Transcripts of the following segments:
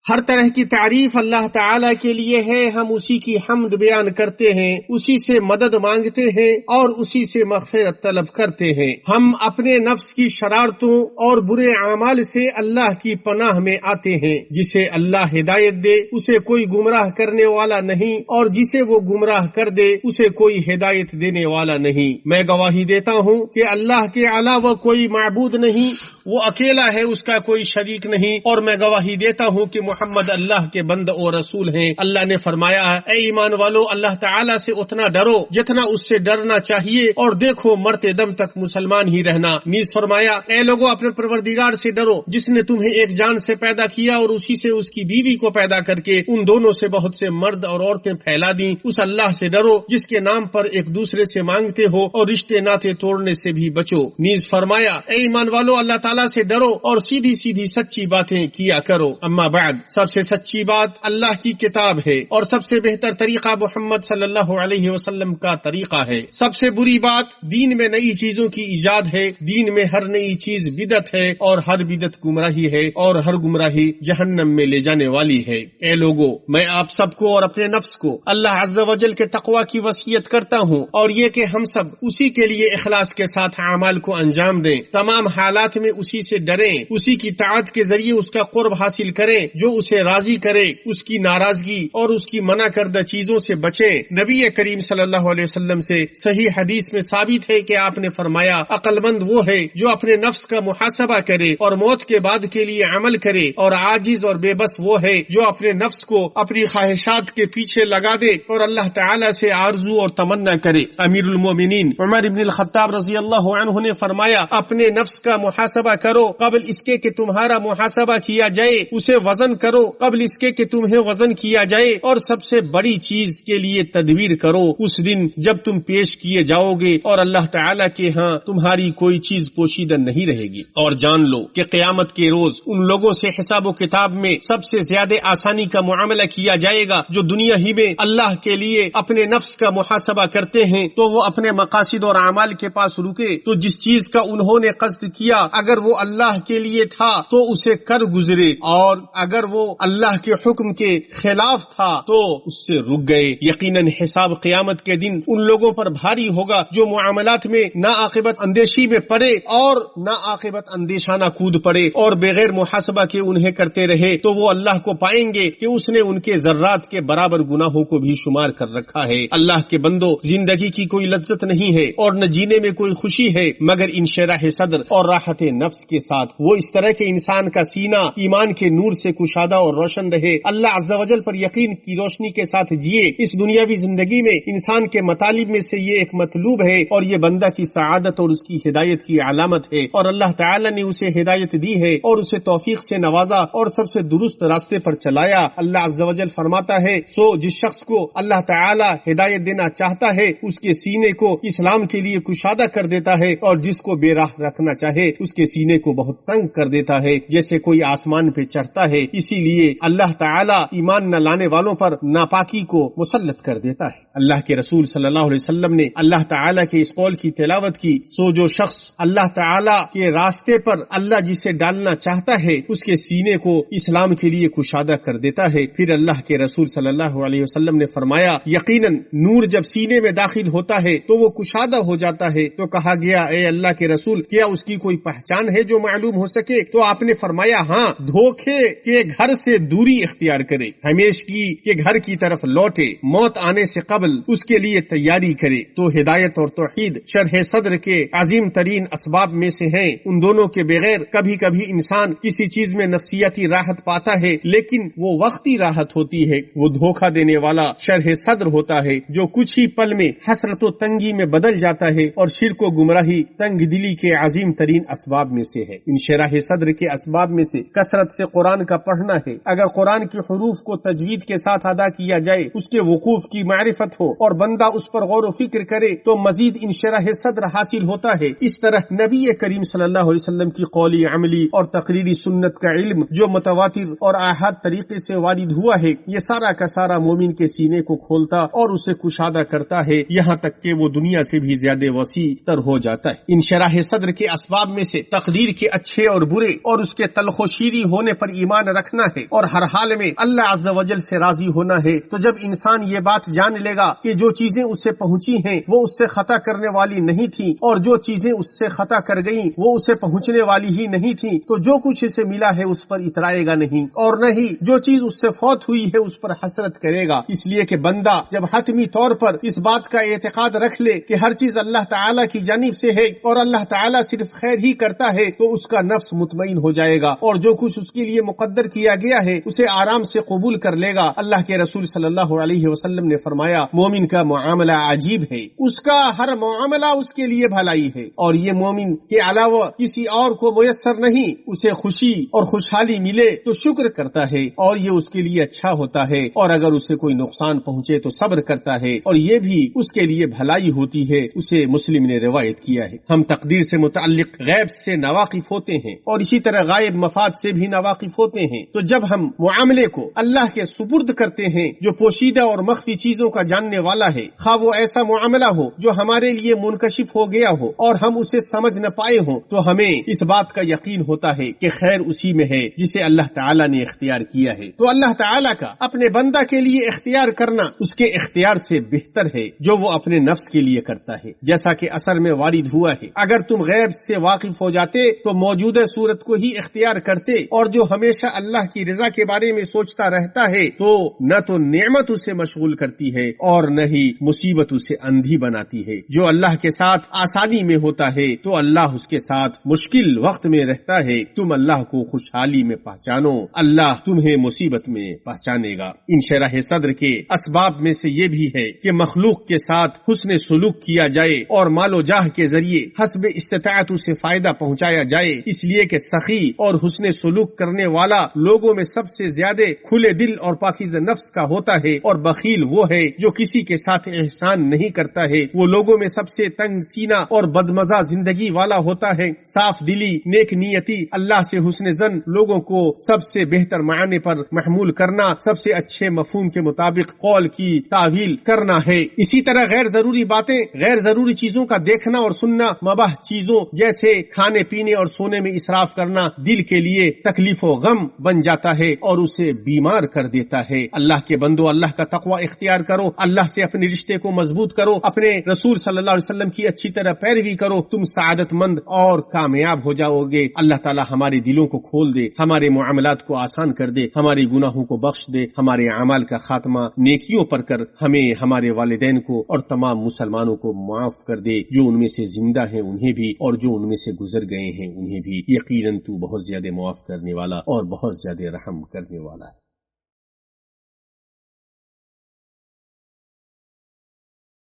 ہر طرح کی تعریف اللہ تعالیٰ کے لیے ہے، ہم اسی کی حمد بیان کرتے ہیں، اسی سے مدد مانگتے ہیں اور اسی سے مغفرت طلب کرتے ہیں۔ ہم اپنے نفس کی شرارتوں اور برے اعمال سے اللہ کی پناہ میں آتے ہیں۔ جسے اللہ ہدایت دے اسے کوئی گمراہ کرنے والا نہیں، اور جسے وہ گمراہ کر دے اسے کوئی ہدایت دینے والا نہیں۔ میں گواہی دیتا ہوں کہ اللہ کے علاوہ کوئی معبود نہیں، وہ اکیلا ہے، اس کا کوئی شریک نہیں، اور میں گواہی دیتا ہوں کہ محمد اللہ کے بندہ اور رسول ہیں۔ اللہ نے فرمایا ہے، اے ایمان والو، اللہ تعالیٰ سے اتنا ڈرو جتنا اس سے ڈرنا چاہیے، اور دیکھو مرتے دم تک مسلمان ہی رہنا۔ نیز فرمایا، اے لوگو، اپنے پروردگار سے ڈرو جس نے تمہیں ایک جان سے پیدا کیا اور اسی سے اس کی بیوی کو پیدا کر کے ان دونوں سے بہت سے مرد اور عورتیں پھیلا دیں۔ اس اللہ سے ڈرو جس کے نام پر ایک دوسرے سے مانگتے ہو، اور رشتے ناطے توڑنے سے بھی بچو۔ نیز فرمایا، اے ایمان والو، اللہ تعالیٰ سے ڈرو اور سیدھی سیدھی سچی باتیں کیا کرو۔ اما بعد، سب سے سچی بات اللہ کی کتاب ہے، اور سب سے بہتر طریقہ محمد صلی اللہ علیہ وسلم کا طریقہ ہے۔ سب سے بری بات دین میں نئی چیزوں کی ایجاد ہے۔ دین میں ہر نئی چیز بدعت ہے، اور ہر بدعت گمراہی ہے، اور ہر گمراہی جہنم میں لے جانے والی ہے۔ اے لوگو، میں آپ سب کو اور اپنے نفس کو اللہ عز و جل کے تقوی کی وصیت کرتا ہوں، اور یہ کہ ہم سب اسی کے لیے اخلاص کے ساتھ اعمال کو انجام دیں، تمام حالات میں اسی سے ڈریں، اسی کی طاعت کے ذریعے اس کا قرب حاصل کریں، جو اسے راضی کرے، اس کی ناراضگی اور اس کی منع کردہ چیزوں سے بچیں۔ نبی کریم صلی اللہ علیہ وسلم سے صحیح حدیث میں ثابت ہے کہ آپ نے فرمایا، عقل مند وہ ہے جو اپنے نفس کا محاسبہ کرے اور موت کے بعد کے لیے عمل کرے، اور عاجز اور بے بس وہ ہے جو اپنے نفس کو اپنی خواہشات کے پیچھے لگا دے اور اللہ تعالی سے آرزو اور تمنا کرے۔ امیر المومنین عمر بن الخطاب رضی اللہ عنہ نے فرمایا، اپنے نفس کا محاسبہ کرو قبل اس کے کہ تمہارا محاسبہ کیا جائے، اسے وزن کرو قبل اس کے کہ تمہیں وزن کیا جائے، اور سب سے بڑی چیز کے لیے تدبیر کرو اس دن جب تم پیش کیے جاؤ گے، اور اللہ تعالیٰ کے ہاں تمہاری کوئی چیز پوشیدہ نہیں رہے گی۔ اور جان لو کہ قیامت کے روز ان لوگوں سے حساب و کتاب میں سب سے زیادہ آسانی کا معاملہ کیا جائے گا جو دنیا ہی میں اللہ کے لیے اپنے نفس کا محاسبہ کرتے ہیں، تو وہ اپنے مقاصد اور اعمال کے پاس رکے تو جس چیز کا انہوں نے قصد کیا اگر وہ اللہ کے لیے تھا تو اسے کر گزرے، اور اگر وہ اللہ کے حکم کے خلاف تھا تو اس سے رک گئے۔ یقیناً حساب قیامت کے دن ان لوگوں پر بھاری ہوگا جو معاملات میں نا عاقبت اندیشی میں پڑے اور نا عاقبت اندیشانہ کود پڑے اور بغیر محاسبہ کے انہیں کرتے رہے، تو وہ اللہ کو پائیں گے کہ اس نے ان کے ذرات کے برابر گناہوں کو بھی شمار کر رکھا ہے۔ اللہ کے بندو، زندگی کی کوئی لذت نہیں ہے اور نہ جینے میں کوئی خوشی ہے مگر انشراح صدر اور راحت نفس کے ساتھ۔ وہ اس طرح کے انسان کا سینہ ایمان کے نور سے کشادہ اور روشن رہے، اللہ عز و جل پر یقین کی روشنی کے ساتھ جیے۔ اس دنیاوی زندگی میں انسان کے مطالب میں سے یہ ایک مطلوب ہے، اور یہ بندہ کی سعادت اور اس کی ہدایت کی علامت ہے، اور اللہ تعالی نے اسے ہدایت دی ہے اور اسے توفیق سے نوازا اور سب سے درست راستے پر چلایا۔ اللہ عز و جل فرماتا ہے، سو جس شخص کو اللہ تعالی ہدایت دینا چاہتا ہے اس کے سینے کو اسلام کے لیے کشادہ کر دیتا ہے، اور جس کو بے راہ رکھنا چاہے اس کے سینے کو بہت تنگ کر دیتا ہے جیسے کوئی آسمان پہ چڑھتا ہے۔ اسی لیے اللہ تعالی ایمان نہ لانے والوں پر ناپاکی کو مسلط کر دیتا ہے۔ اللہ کے رسول صلی اللہ علیہ وسلم نے اللہ تعالی کے اس قول کی تلاوت کی، سو جو شخص اللہ تعالی کے راستے پر اللہ جسے ڈالنا چاہتا ہے اس کے سینے کو اسلام کے لیے کشادہ کر دیتا ہے۔ پھر اللہ کے رسول صلی اللہ علیہ وسلم نے فرمایا، یقیناً نور جب سینے میں داخل ہوتا ہے تو وہ کشادہ ہو جاتا ہے۔ تو کہا گیا، اے اللہ کے رسول، کیا اس کی کوئی پہچان ہے جو معلوم ہو سکے؟ تو آپ نے فرمایا، ہاں، دھوکے کے گھر سے دوری اختیار کرے، ہمیشگی کے گھر کی طرف لوٹے، موت آنے سے قبل اس کے لیے تیاری کرے۔ تو ہدایت اور توحید شرح صدر کے عظیم ترین اسباب میں سے ہیں۔ ان دونوں کے بغیر کبھی کبھی انسان کسی چیز میں نفسیاتی راحت پاتا ہے، لیکن وہ وقتی راحت ہوتی ہے۔ وہ دھوکہ دینے والا شرح صدر ہوتا ہے جو کچھ ہی پل میں حسرت و تنگی میں بدل جاتا ہے، اور شرک و گمراہی تنگ دلی کے عظیم ترین اسباب میں سے ہے۔ ان شرح صدر کے اسباب میں سے کثرت سے قرآن کا پڑھنا ہے۔ اگر قرآن کے حروف کو تجوید کے ساتھ ادا کیا جائے، اس کے وقوف کی معرفت ہو اور بندہ اس پر غور و فکر کرے تو مزید انشراح صدر حاصل ہوتا ہے۔ اس طرح نبی کریم صلی اللہ علیہ وسلم کی قولی، عملی اور تقریری سنت کا علم جو متواتر اور آحاد طریقے سے وارد ہوا ہے، یہ سارا کا سارا مومن کے سینے کو کھولتا اور اسے کشادہ کرتا ہے، یہاں تک کہ وہ دنیا سے بھی زیادہ وسیع تر ہو جاتا ہے۔ انشراح صدر کے اسباب میں سے تقدیر کے اچھے اور برے اور اس کے تلخ و شیریں ہونے پر ایمان رکھنا ہے اور ہر حال میں اللہ عز و جل سے راضی ہونا ہے، تو جب انسان یہ بات جان لے گا کہ جو چیزیں اس سے پہنچی ہیں وہ اس سے خطا کرنے والی نہیں تھی اور جو چیزیں اس سے خطا کر گئیں وہ اسے پہنچنے والی ہی نہیں تھی، تو جو کچھ اسے ملا ہے اس پر اترائے گا نہیں، اور نہ ہی جو چیز اس سے فوت ہوئی ہے اس پر حسرت کرے گا۔ اس لیے کہ بندہ جب حتمی طور پر اس بات کا اعتقاد رکھ لے کہ ہر چیز اللہ تعالیٰ کی جانب سے ہے اور اللہ تعالیٰ صرف خیر ہی کرتا ہے، تو اس کا نفس مطمئن ہو جائے گا اور جو کچھ اس کے لیے مقدر کیا گیا ہے اسے آرام سے قبول کر لے گا۔ اللہ کے رسول صلی اللہ علیہ وسلم نے فرمایا، مومن کا معاملہ عجیب ہے، اس کا ہر معاملہ اس کے لیے بھلائی ہے، اور یہ مومن کے علاوہ کسی اور کو میسر نہیں، اسے خوشی اور خوشحالی ملے تو شکر کرتا ہے اور یہ اس کے لیے اچھا ہوتا ہے، اور اگر اسے کوئی نقصان پہنچے تو صبر کرتا ہے اور یہ بھی اس کے لیے بھلائی ہوتی ہے۔ اسے مسلم نے روایت کیا ہے۔ ہم تقدیر سے متعلق غیب سے ناواقف ہوتے ہیں اور اسی طرح غائب مفاد سے بھی ناواقف ہوتے ہیں، تو جب ہم معاملے کو اللہ کے سپرد کرتے ہیں جو پوشیدہ اور مخفی چیزوں کا جاننے والا ہے، خواہ وہ ایسا معاملہ ہو جو ہمارے لیے منکشف ہو گیا ہو اور ہم اسے سمجھ نہ پائے ہوں، تو ہمیں اس بات کا یقین ہوتا ہے کہ خیر اسی میں ہے جسے اللہ تعالیٰ نے اختیار کیا ہے۔ تو اللہ تعالیٰ کا اپنے بندہ کے لیے اختیار کرنا اس کے اختیار سے بہتر ہے جو وہ اپنے نفس کے لیے کرتا ہے، جیسا کہ اثر میں وارد ہوا ہے۔ اگر تم غیب سے واقف ہو جاتے تو موجودہ صورت کو ہی اختیار کرتے، اور جو ہمیشہ اللہ کی رضا کے بارے میں سوچتا رہتا ہے تو نہ تو نعمت اسے مشغول کرتی ہے اور نہ ہی مصیبت اسے اندھی بناتی ہے۔ جو اللہ کے ساتھ آسانی میں ہوتا ہے تو اللہ اس کے ساتھ مشکل وقت میں رہتا ہے۔ تم اللہ کو خوشحالی میں پہچانو، اللہ تمہیں مصیبت میں پہچانے گا۔ ان شرح صدر کے اسباب میں سے یہ بھی ہے کہ مخلوق کے ساتھ حسن سلوک کیا جائے اور مال و جاہ کے ذریعے حسب استطاعت اسے فائدہ پہنچایا جائے، اس لیے کہ سخی اور حسن سلوک کرنے والا لوگوں میں سب سے زیادہ کھلے دل اور پاکیزہ نفس کا ہوتا ہے، اور بخیل وہ ہے جو کسی کے ساتھ احسان نہیں کرتا ہے۔ وہ لوگوں میں سب سے تنگ سینہ اور بدمزہ زندگی والا ہوتا ہے۔ صاف دلی، نیک نیتی، اللہ سے حسن زن، لوگوں کو سب سے بہتر معنی پر محمول کرنا، سب سے اچھے مفہوم کے مطابق قول کی تعویل کرنا ہے۔ اسی طرح غیر ضروری باتیں، غیر ضروری چیزوں کا دیکھنا اور سننا، مباح چیزوں جیسے کھانے پینے اور سونے میں اسراف کرنا دل کے لیے تکلیف و غم بن جاتا ہے اور اسے بیمار کر دیتا ہے۔ اللہ کے بندو، اللہ کا تقوی اختیار کرو، اللہ سے اپنے رشتے کو مضبوط کرو، اپنے رسول صلی اللہ علیہ وسلم کی اچھی طرح پیروی کرو، تم سعادت مند اور کامیاب ہو جاؤ گے۔ اللہ تعالی ہمارے دلوں کو کھول دے، ہمارے معاملات کو آسان کر دے، ہمارے گناہوں کو بخش دے، ہمارے اعمال کا خاتمہ نیکیوں پر کر ہمیں، ہمارے والدین کو اور تمام مسلمانوں کو معاف کر دے، جو ان میں سے زندہ ہیں انہیں بھی اور جو ان میں سے گزر گئے ہیں انہیں بھی۔ یقیناً تو بہت زیادہ معاف کرنے والا اور بہت زیادہ رحم کرنے والا ہے۔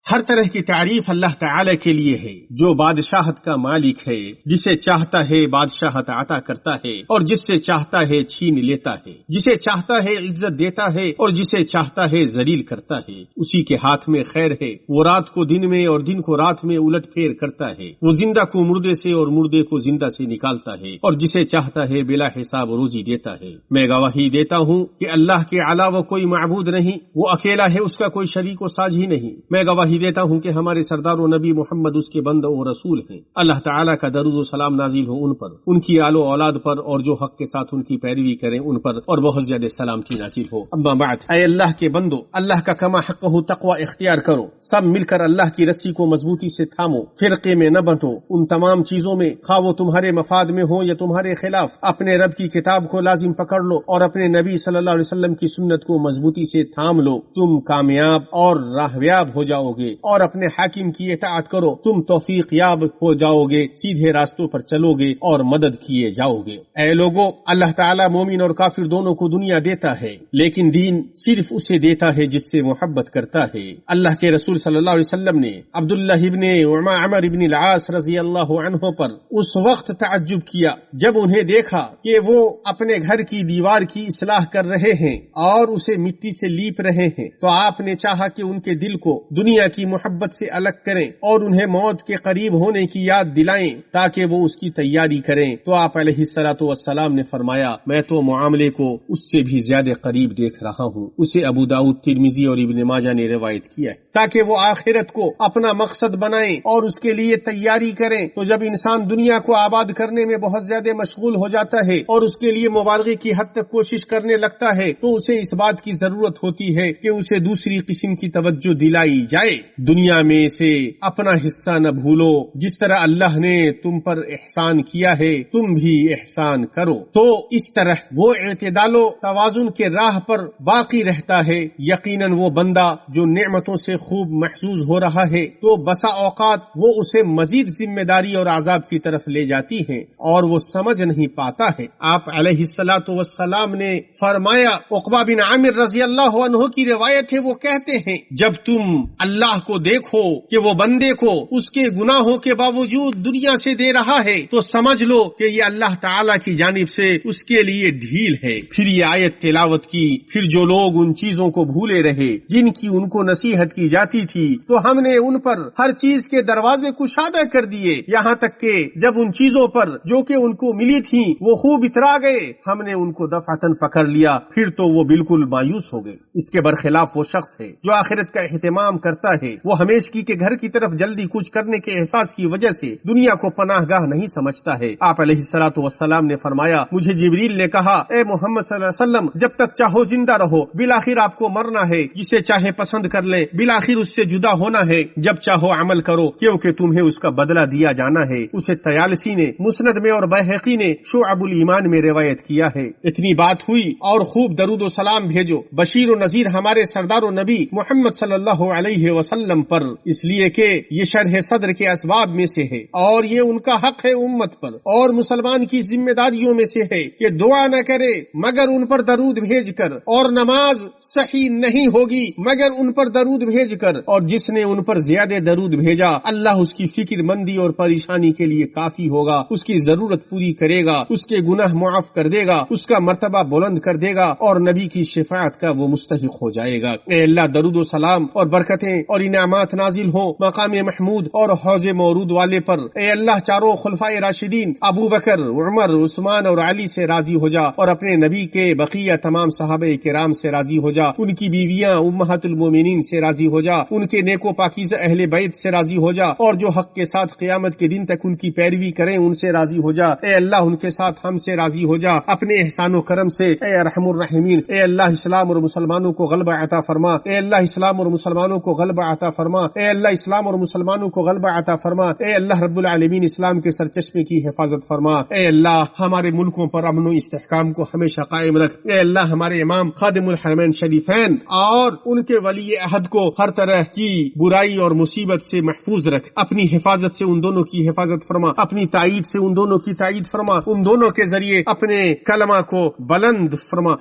ہر طرح کی تعریف اللہ تعالی کے لیے ہے جو بادشاہت کا مالک ہے، جسے چاہتا ہے بادشاہت عطا کرتا ہے اور جس سے چاہتا ہے چھین لیتا ہے، جسے چاہتا ہے عزت دیتا ہے اور جسے چاہتا ہے ذلیل کرتا ہے۔ اسی کے ہاتھ میں خیر ہے، وہ رات کو دن میں اور دن کو رات میں الٹ پھیر کرتا ہے، وہ زندہ کو مردے سے اور مردے کو زندہ سے نکالتا ہے اور جسے چاہتا ہے بلا حساب روزی دیتا ہے۔ میں گواہی دیتا ہوں کہ اللہ کے علاوہ کوئی معبود نہیں، وہ اکیلا ہے، اس کا کوئی شریک و ساج ہی نہیں۔ میں گواہی دیتا ہوں کہ ہمارے سردار و نبی محمد اس کے بندہ و رسول ہیں۔ اللہ تعالیٰ کا درود و سلام نازل ہو ان پر، ان کی آل و اولاد پر، اور جو حق کے ساتھ ان کی پیروی کریں ان پر، اور بہت زیادہ سلامتی نازل ہو۔ اما بعد، اے اللہ کے بندو، اللہ کا کما حق ہو تقوی اختیار کرو، سب مل کر اللہ کی رسی کو مضبوطی سے تھامو، فرقے میں نہ بٹو۔ ان تمام چیزوں میں، خواہ وہ تمہارے مفاد میں ہو یا تمہارے خلاف، اپنے رب کی کتاب کو لازم پکڑ لو اور اپنے نبی صلی اللہ علیہ وسلم کی سنت کو مضبوطی سے تھام لو، تم کامیاب اور راہیاب ہو جاؤ گے، اور اپنے حاکم کی اطاعت کرو، تم توفیق یاب ہو جاؤ گے، سیدھے راستوں پر چلو گے اور مدد کیے جاؤ گے۔ اے لوگو، اللہ تعالیٰ مومن اور کافر دونوں کو دنیا دیتا ہے، لیکن دین صرف اسے دیتا ہے جس سے محبت کرتا ہے۔ اللہ کے رسول صلی اللہ علیہ وسلم نے عبداللہ ابن عمر ابن العاص رضی اللہ عنہ پر اس وقت تعجب کیا جب انہیں دیکھا کہ وہ اپنے گھر کی دیوار کی اصلاح کر رہے ہیں اور اسے مٹی سے لیپ رہے ہیں، تو آپ نے چاہا کہ ان کے دل کو دنیا کی محبت سے الگ کریں اور انہیں موت کے قریب ہونے کی یاد دلائیں تاکہ وہ اس کی تیاری کریں۔ تو آپ علیہ الصلوۃ والسلام نے فرمایا میں تو معاملے کو اس سے بھی زیادہ قریب دیکھ رہا ہوں۔ اسے ابو داؤد، ترمذی اور ابن ماجہ نے روایت کیا ہے، تاکہ وہ آخرت کو اپنا مقصد بنائیں اور اس کے لیے تیاری کریں۔ تو جب انسان دنیا کو آباد کرنے میں بہت زیادہ مشغول ہو جاتا ہے اور اس کے لیے مبالغے کی حد تک کوشش کرنے لگتا ہے تو اسے اس بات کی ضرورت ہوتی ہے کہ اسے دوسری قسم کی توجہ دلائی جائے۔ دنیا میں سے اپنا حصہ نہ بھولو، جس طرح اللہ نے تم پر احسان کیا ہے تم بھی احسان کرو۔ تو اس طرح وہ اعتدال و توازن کے راہ پر باقی رہتا ہے۔ یقیناً وہ بندہ جو نعمتوں سے خوب محظوظ ہو رہا ہے تو بسا اوقات وہ اسے مزید ذمہ داری اور عذاب کی طرف لے جاتی ہیں اور وہ سمجھ نہیں پاتا ہے۔ آپ علیہ الصلوۃ والسلام نے فرمایا، عقبہ بن عامر رضی اللہ عنہ کی روایت ہے، وہ کہتے ہیں جب تم اللہ کو دیکھو کہ وہ بندے کو اس کے گناہوں کے باوجود دنیا سے دے رہا ہے تو سمجھ لو کہ یہ اللہ تعالی کی جانب سے اس کے لیے ڈھیل ہے۔ پھر یہ آیت تلاوت کی، پھر جو لوگ ان چیزوں کو بھولے رہے جن کی ان کو نصیحت کی جاتی تھی تو ہم نے ان پر ہر چیز کے دروازے کشادہ کر دیے، یہاں تک کہ جب ان چیزوں پر جو کہ ان کو ملی تھی وہ خوب اترا گئے ہم نے ان کو دفعتاً پکڑ لیا، پھر تو وہ بالکل مایوس ہو گئے۔ اس کے برخلاف وہ شخص ہے جو آخرت کا اہتمام کرتا ہے، وہ ہمیشگی کے گھر کی طرف جلدی کچھ کرنے کے احساس کی وجہ سے دنیا کو پناہ گاہ نہیں سمجھتا ہے۔ آپ علیہ الصلوۃ والسلام نے فرمایا، مجھے جبریل نے کہا اے محمد صلی اللہ علیہ وسلم جب تک چاہو زندہ رہو، بالآخر آپ کو مرنا ہے، جسے چاہے پسند کر لیں، بالآخر اس سے جدا ہونا ہے، جب چاہو عمل کرو کیونکہ تمہیں اس کا بدلہ دیا جانا ہے۔ اسے طیالسی نے مسند میں اور بہقی نے شعب الایمان میں روایت کیا ہے۔ اتنی بات ہوئی اور خوب درود و سلام بھیجو، بشیر و نذیر ہمارے سردار و نبی محمد صلی اللہ علیہ وسلم پر، اس لیے کہ یہ شرح صدر کے اسباب میں سے ہے اور یہ ان کا حق ہے امت پر، اور مسلمان کی ذمہ داریوں میں سے ہے کہ دعا نہ کرے مگر ان پر درود بھیج کر، اور نماز صحیح نہیں ہوگی مگر ان پر درود بھیج کر، اور جس نے ان پر زیادہ درود بھیجا اللہ اس کی فکر مندی اور پریشانی کے لیے کافی ہوگا، اس کی ضرورت پوری کرے گا، اس کے گناہ معاف کر دے گا، اس کا مرتبہ بلند کر دے گا اور نبی کی شفاعت کا وہ مستحق ہو جائے گا۔ اے اللہ درود و سلام اور برکتیں اور انعامات نازل ہوں مقام محمود اور حوض مورود والے پر۔ اے اللہ چاروں خلفائے راشدین ابو بکر، عمر، عثمان اور علی سے راضی ہو جا، اور اپنے نبی کے بقیہ تمام صحابہ کرام سے راضی ہو جا، ان کی بیویاں امہات المومنین سے راضی ہو جا، ان کے نیک و پاکیزہ اہل بیت سے راضی ہو جا، اور جو حق کے ساتھ قیامت کے دن تک ان کی پیروی کریں ان سے راضی ہو جا۔ اے اللہ ان کے ساتھ ہم سے راضی ہو جا اپنے احسان و کرم سے، اے ارحم الراحمین۔ اے اللہ اسلام اور مسلمانوں کو غلبہ عطا فرما، اے اللہ اسلام اور مسلمانوں کو غلبہ عطا فرما، اے اللہ اسلام اور مسلمانوں کو غلبہ عطا فرما، اے اللہ رب العالمین اسلام کے سرچشمے کی حفاظت فرما۔ اے اللہ ہمارے ملکوں پر امن و استحکام کو ہمیشہ قائم رکھ۔ اے اللہ ہمارے امام خادم الحرمین شریفین اور ان کے ولی عہد کو ہر طرح کی برائی اور مصیبت سے محفوظ رکھ، اپنی حفاظت سے ان دونوں کی حفاظت فرما، اپنی تائید سے ان دونوں کی تائید فرما، ان دونوں کے ذریعے اپنے کلمہ کو بلند فرما۔